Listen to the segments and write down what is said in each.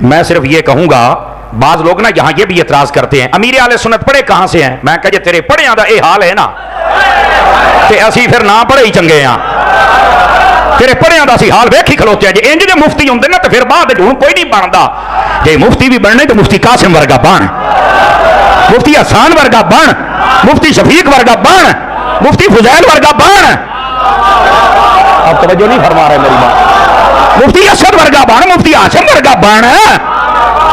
میں صرف یہ کہوں گا بعض لوگ نا یہاں یہ بھی اعتراض کرتے ہیں امیر اہل سنت پڑھے کہاں سے ہیں؟ میں کہا جی تیرے پڑھیاں دا اے حال ہے نا تے اسی پھر نہ پڑھے ہی چنگے ہیں تیرے پڑھیاں دا اسی حال ویکھی کھلوتے ہیں جی انج دے مفتی ہوندے نا تو پھر بعد ہن کوئی نہیں بندا جے مفتی بھی بننے تو مفتی قاسم ورگا بن مفتی حسان ورگا بن مفتی شفیق ورگا بن مفتی فضیل ورگا بن اب توجہ نہیں فرما رہے میری بات مفتی اسد ورگا بن مفتی ہاشم ورگا بن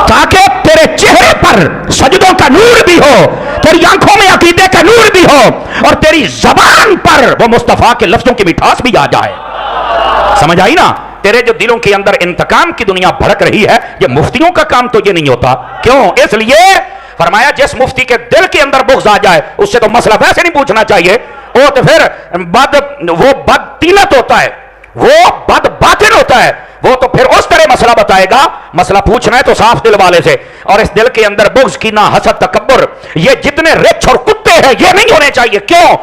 تاکہ تیرے چہرے پر سجدوں کا نور بھی ہو تیری آنکھوں میں عقیدے کا نور بھی ہو اور تیری زبان پر وہ مصطفیٰ کے لفظوں کی مٹھاس بھی آ جائے سمجھ آئی نا تیرے جو دلوں کے اندر انتقام کی دنیا بھڑک رہی ہے یہ مفتیوں کا کام تو یہ نہیں ہوتا کیوں اس لیے فرمایا جس مفتی کے دل کے اندر بغض آ جائے اس سے تو مسئلہ ویسے نہیں پوچھنا چاہیے وہ تو پھر وہ بد تینت ہوتا ہے وہ بد باطن ہوتا ہے وہ تو پھر اس طرح مسئلہ بتائے گا مسئلہ پوچھنا ہے تو صاف دل والے سے اور اس دل کے اندر بغض کینہ حسد تکبر یہ جتنے رچ اور کتے ہیں یہ نہیں ہونے چاہیے کیوں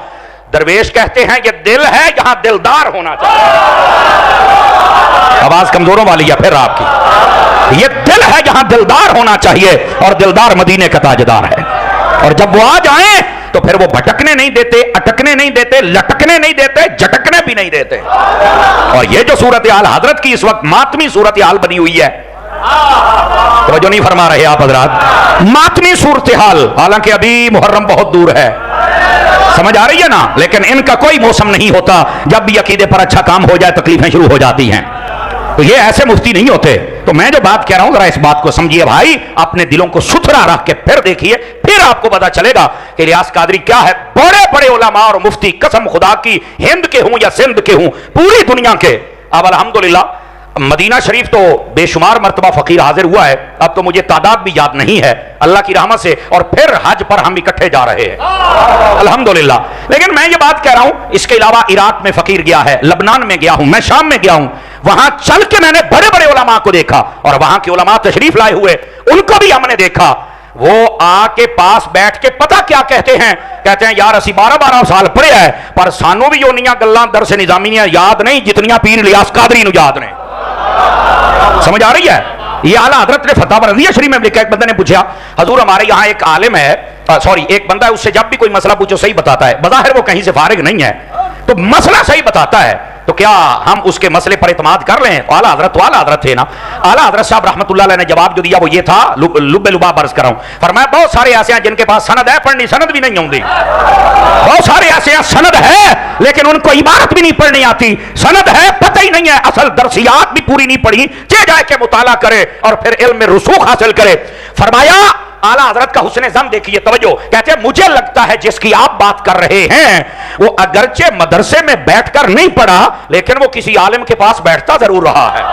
درویش کہتے ہیں یہ دل ہے یہاں دلدار ہونا چاہیے آواز کمزوروں والی ہے پھر آپ کی یہ دل ہے یہاں دلدار ہونا چاہیے اور دلدار مدینے کا تاجدار ہے اور جب وہ آ جائیں تو پھر وہ بھٹکنے نہیں دیتے اٹکنے نہیں دیتے لٹکنے نہیں دیتے جھٹکنے بھی نہیں دیتے اور یہ جو صورتحال حضرت کی اس وقت ماتمی صورتحال بنی ہوئی ہے توجہ نہیں فرما رہے آپ حضرات ماتمی صورتحال حالانکہ ابھی محرم بہت دور ہے سمجھ آ رہی ہے نا لیکن ان کا کوئی موسم نہیں ہوتا جب بھی عقیدے پر اچھا کام ہو جائے تکلیفیں شروع ہو جاتی ہیں تو یہ ایسے مفتی نہیں ہوتے تو میں جو بات کہہ رہا ہوں ذرا اس بات کو سمجھیے بھائی اپنے دلوں کو ستھرا رکھ کے پھر دیکھیے پھر آپ کو پتا چلے گا کہ الیاس قادری کیا ہے بڑے بڑے علماء اور مفتی قسم خدا کی ہند کے ہوں یا سندھ کے ہوں پوری دنیا کے اب الحمدللہ مدینہ شریف تو بے شمار مرتبہ فقیر حاضر ہوا ہے اب تو مجھے تعداد بھی یاد نہیں ہے اللہ کی رحمت سے اور پھر حج پر ہم اکٹھے جا رہے ہیں الحمدللہ لیکن میں یہ بات کہہ رہا ہوں اس کے علاوہ عراق میں فقیر گیا ہے لبنان میں گیا ہوں میں شام میں گیا ہوں وہاں چل کے میں نے بڑے بڑے علماء کو دیکھا اور وہاں کے علماء تشریف لائے ہوئے ان کو بھی ہم نے دیکھا وہ آ کے پاس بیٹھ کے پتہ کیا کہتے ہیں یار اسی 12 سال پڑھے ہے پر سانو بھی اونیاں گلاں درس نظامی یاد نہیں جتنیاں پیر الیاس قادری نو یاد نے سمجھ آ رہی ہے یہ اعلیٰ حضرت نے فتح رضیہ شریف میں لکھا ایک بندے نے پوچھا حضور ہمارے یہاں ایک عالم ہے ایک بندہ ہے اس سے جب بھی کوئی مسئلہ پوچھو صحیح بتاتا ہے بظاہر وہ کہیں سے فارغ نہیں ہے تو مسئلہ صحیح بتاتا ہے تو کیا ہم اس کے مسئلے پر اعتماد کر لیں اعلیٰ حضرت تھے نا اعلیٰ حضرت صاحب رحمۃ اللہ علیہ نے جواب جو دیا وہ یہ تھا لب لباب عرض کر رہا ہوں فرمایا بہت سارے ایسے ہیں جن کے پاس سند ہے پڑھنی سند بھی نہیں ہوتی بہت سارے ایسے ہیں سند ہے لیکن ان کو عبارت بھی نہیں پڑھنی آتی سند ہے پتہ ہی نہیں ہے اصل درسیات بھی پوری نہیں پڑھی جائے کہ مطالعہ کرے اور پھر علم میں رسوخ حاصل کرے فرمایا اعلیٰ حضرت کا حسن ظن دیکھیے توجہ کہتے ہیں مجھے لگتا ہے جس کی آپ بات کر رہے ہیں وہ اگرچہ مدرسے میں بیٹھ کر نہیں پڑھا لیکن وہ کسی عالم کے پاس بیٹھتا ضرور رہا ہے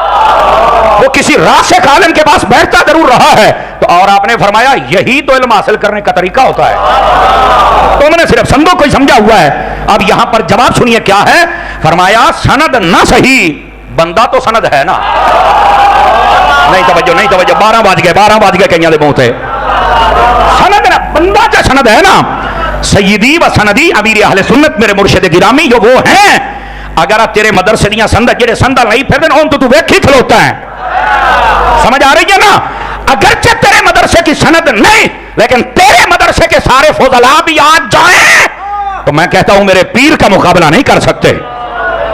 وہ کسی راسخ عالم کے پاس بیٹھتا ضرور رہا ہے تو اور آپ نے فرمایا یہی تو علم حاصل کرنے کا طریقہ ہوتا ہے تو میں نے صرف سندوں کو ہی سمجھا ہوا ہے اب یہاں پر جواب سنیے کیا ہے فرمایا سند نہ صحیح بندہ تو سند ہے نا نہیں توجہ 12 بج گئے کہیں دے بہت ہے سند نا بندہ کا سند ہے نا سیدی و سندی امیر اہل سنت میرے مرشد گرامی جو وہ ہیں اگر آپ تیرے مدرسے دیاں سند جڑے سند نہیں پھر دن اون تو ویکھی کھلوتا ہے سمجھ آ رہی ہے نا اگرچہ تیرے مدرسے کی سند نہیں لیکن تیرے مدرسے کے سارے فضلاء بھی آ جائیں تو میں کہتا ہوں میرے پیر کا مقابلہ نہیں کر سکتے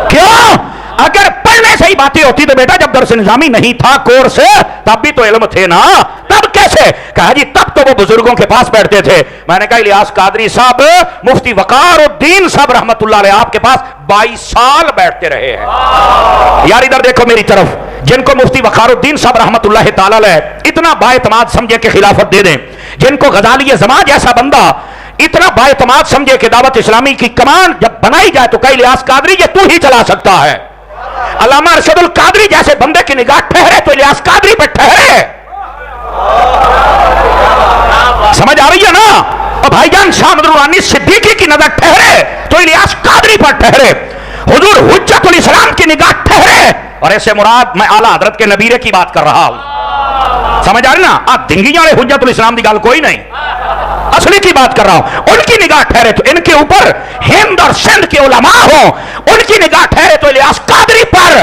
کیوں اگر پڑھنے سے ہی باتیں ہوتی تو بیٹا جب درس نظامی نہیں تھا کورس تب بھی تو علم تھے نا تب کیسے کہا جی تب تو وہ بزرگوں کے پاس بیٹھتے تھے میں نے کہا الیاس قادری صاحب مفتی وقار الدین صاحب رحمت اللہ علیہ آپ کے پاس 22 سال بیٹھتے رہے ہیں یار ادھر دیکھو میری طرف جن کو مفتی وقار الدین صاحب رحمت اللہ تعالی علیہ اتنا بااعتماد سمجھے کہ خلافت دے دیں جن کو غزالی زمان جیسا بندہ اتنا بااعتماد سمجھے کہ دعوت اسلامی کی کمان جب بنائی جائے تو کہا الیاس قادری یہ تو ہی چلا سکتا ہے علامہ ارشد القادری جیسے بندے کی نگاہ ٹھہرے تو الیاس قادری پہ ٹھہرے سمجھ آ رہی ہے نا اور بھائی جان شاہ مدرانی صدیقی کی نظر ٹھہرے تو الیاس قادری پر ٹھہرے حضور حجت الاسلام کی نگاہ ٹھہرے اور ایسے مراد میں اعلیٰ حضرت کے نبیرے کی بات کر رہا ہوں سمجھ آ رہی نا آپ دھنگیاں والے حجت الاسلام کی گل کوئی نہیں اصلی کی بات کر رہا ہوں ان کی نگاہ ٹھہرے تو ان کے اوپر ہند اور سندھ کے علماء ہوں ان کی نگاہ ٹھہرے تو الیاس قادری پر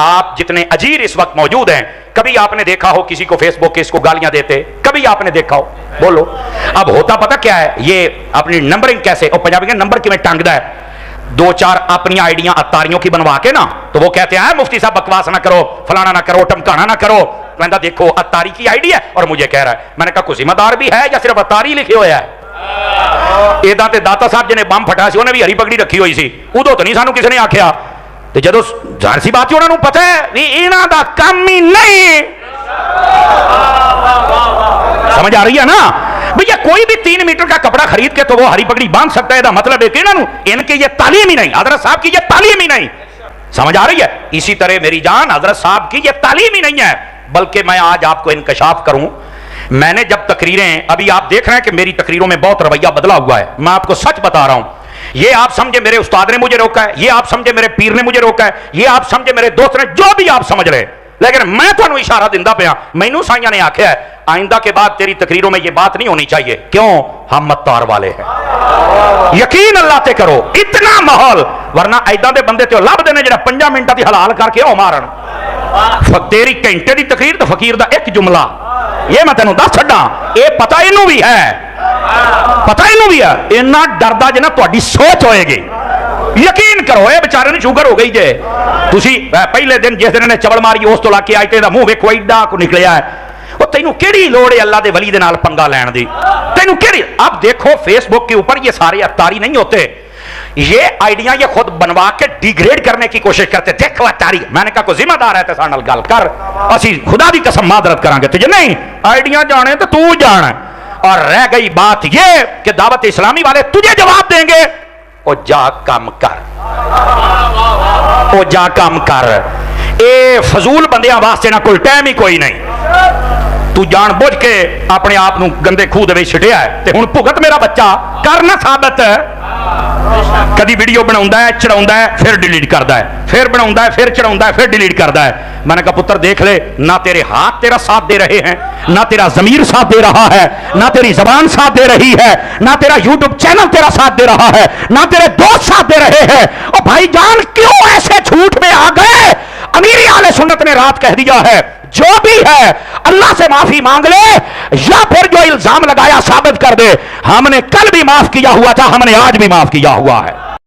آپ جتنے اجیر اس وقت موجود ہیں, کبھی آپ نے دیکھا ہو کسی کو فیس بک کے اس کو گالیاں دیتے؟ کبھی آپ نے دیکھا ہو؟ بولو. اب ہوتا پتہ کیا ہے, یہ اپنی نمبرنگ کیسے, اور پنجابی کے نمبر کی میں ٹانگدا ہے, دو چار اپنی آئیڈیاں اتاریوں کی بنوا کے نا, تو وہ کہتے ہیں مفتی صاحب بکواس نہ کرو, فلانا نہ کرو, ٹمکانا نہ کرو. کہندا دیکھو اتاری کی آئیڈیا ہے اور مجھے کہہ رہا ہے. میں نے کہا کوئی ذمہ دار بھی ہے یا صرف اتاری لکھے ہویا ہے؟ ادا تے داتا صاحب جنے بم پھٹا سی انہیں بھی ہری پگڑی رکھی ہوئی سی, ادو تو نہیں سانو کسی نے آکھیا. تے جدو ظاہر سی بات ہے انہوں نے پتہ ہے بھی انہاں دا کام ہی نہیں. سمجھ آ رہی ہے نا بھیا؟ کوئی بھی 3 میٹر کا کپڑا خرید کے تو وہ ہری پگڑی باندھ سکتا ہے. دا مطلب ہے کہ ان کی یہ تعلیم ہی نہیں, حضرت صاحب کی یہ تعلیم ہی نہیں. سمجھ آ رہی ہے؟ اسی طرح میری جان حضرت صاحب کی یہ تعلیم ہی نہیں ہے. بلکہ میں آج آپ کو انکشاف کروں, میں نے جب تقریریں, ابھی آپ دیکھ رہے ہیں کہ میری تقریروں میں بہت رویہ بدلا ہوا ہے. میں آپ کو سچ بتا رہا ہوں, یہ آپ سمجھے میرے استاد نے مجھے روکا ہے, یہ آپ سمجھے میرے پیر نے مجھے روکا ہے, یہ آپ سمجھے میرے دوست نے, جو بھی آپ سمجھ رہے, لیکن میں تھانوں اشارہ دیندا پیا. مینوں سائیاں نے آکھیا ہے آئندہ کے بعد تیری تقریروں میں یہ بات نہیں ہونی چاہیے. کیوں؟ ہم متار والے ہیں. یقین اللہ تے کرو, اتنا ماحول, ورنہ ایداں دے بندے تے لب دے نے جڑا 5 منٹاں دی حلال کر کے او مارن. تیری گھنٹے دی تقریر تے فقیر دا ایک جملہ, یہ میں تینوں دس چھڈاں, اے پتہ اینوں بھی ہے, پتہ اینوں بھی ہے. اینا ڈردا جے نا تہاڈی سوچ ہوئے گی. یقین کرو, اے بیچارے نے شوگر ہو گئی جے. تسی پہلے دن جس دن نے چبڑ ماری اس تو لا کے آئے تے دا منہ ویکھو ایڈا کو نکلیا ہے. وہ تینوں کیڑی لوڑ ہے اللہ دے ولی دے نال پنگا لین دی؟ تینوں کیڑی؟ اب دیکھو فیس بک کے اوپر یہ سارے اتاری نہیں ہوتے, یہ آئیڈیاں یہ خود بنوا کے ڈیگریڈ کرنے کی کوشش کرتے. دیکھو اتاری, میں نے کہا کوئی ذمہ دار ہے تے ساڈے نال گل کر, اسی خدا دی قسم معذرت کران گے. تجھے نہیں آئیڈیاں جانے تو تو جان. اور رہ گئی بات یہ کہ دعوت اسلامی والے تجھے جواب دیں گے, او جا کام کر, او جا کام کر. اے فضول بندیاں واسطے نہ کوئی ٹائم ہی کوئی نہیں. تو جان بوجھ کے اپنے آپ نو گندے کھو دے وچ چھٹیا ہے تے ہن بھگت میرا بچہ کرنا ثابت ہے. کدی ویڈیو بناوندا ہے, چڑھاوندا ہے, پھر ڈیلیٹ کردا ہے, پھر بناوندا ہے, پھر چڑھاوندا ہے, پھر ڈیلیٹ کردا ہے. میں نے کہا پتر دیکھ لے, نہ تیرے ہاتھ تیرا ساتھ دے رہے ہیں, نہ تیرا ضمیر ساتھ دے رہا ہے, نہ تیری زبان ساتھ دے رہی ہے, نہ تیرا یوٹیوب چینل تیرا ساتھ دے رہا ہے, نہ تیرے دوست ساتھ دے رہے ہیں. اور بھائی جان کیوں ایسے جھوٹ میں آ گئے؟ امیر اہل سنت نے رات کہہ دیا ہے جو بھی ہے اللہ سے معافی مانگ لے, یا پھر جو الزام لگایا ثابت کر دے. ہم نے کل بھی معاف کیا ہوا تھا, ہم نے آج بھی معاف کیا ہوا ہے.